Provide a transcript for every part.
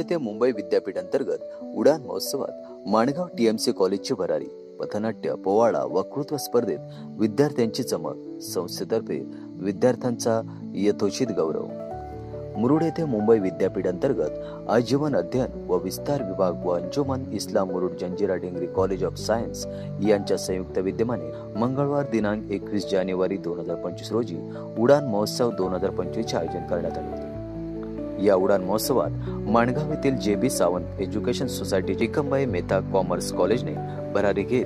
येथे मुंबई विद्यापीठ अंतर्गत उडान महोत्सवात माणगाव टीएमसी कॉलेजची भरारी, पथनाट्य, पोवाडा, वक्तृत्व स्पर्धेत विद्यार्थ्यांची चमक, संस्थेतर्फे विद्यार्थ्यांचा यथोचित गौरव। मुरुड येथे मुंबई विद्यापीठ अंतर्गत आजीवन अध्ययन व विस्तार विभाग व Anjuman Islam Murud Janjira degree college of science यांच्या संयुक्त विद्यमाने मंगळवार दिनांक 21 जानेवारी 2025 रोजी उडान महोत्सव 2025 चे आयोजन करण्यात आले होते। या उडान महोत्सवात माणगाव येथील JB Sawant education society Jikambai Mehta commerce कॉलेजने भरारी घेत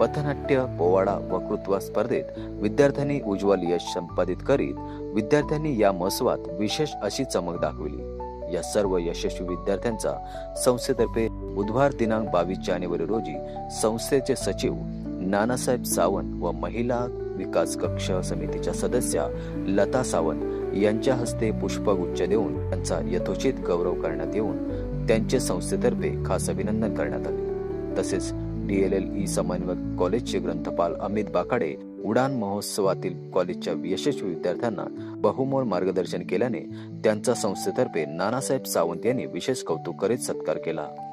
पथनाट्य, पोवाडा, वक्तृत्व स्पर्धेत विद्यार्थ्यांनी उज्ज्वल यश संपादित करीत विद्यार्थ्यांनी या महोत्सवात विशेष अशी चमक दाखविली। या सर्व यशस्वी विद्यार्थ्यांचा संस्थेतर्फे बुधवार दिनांक 22 जानेवारी रोजी संस्थेचे सचिव नानासाहेब सावंत व महिला विकास कक्ष समितीच्या सदस्या लता सावंत यांच्या हस्ते पुष्पगुच्छ देऊन त्यांचा यथोचित गौरव करण्यात येऊन त्यांचे संस्थेतर्फे खास अभिनंदन करण्यात आले। तसेच DLLE समन्वयक कॉलेजचे ग्रंथपाल अमित बाकाडे उडान महोत्सवातील कॉलेजच्या यशस्वी विद्यार्थ्यांना बहुमोल मार्गदर्शन केल्याने त्यांचा संस्थेतर्फे नानासाहेब सावंत यांनी विशेष कौतुक करीत सत्कार केला।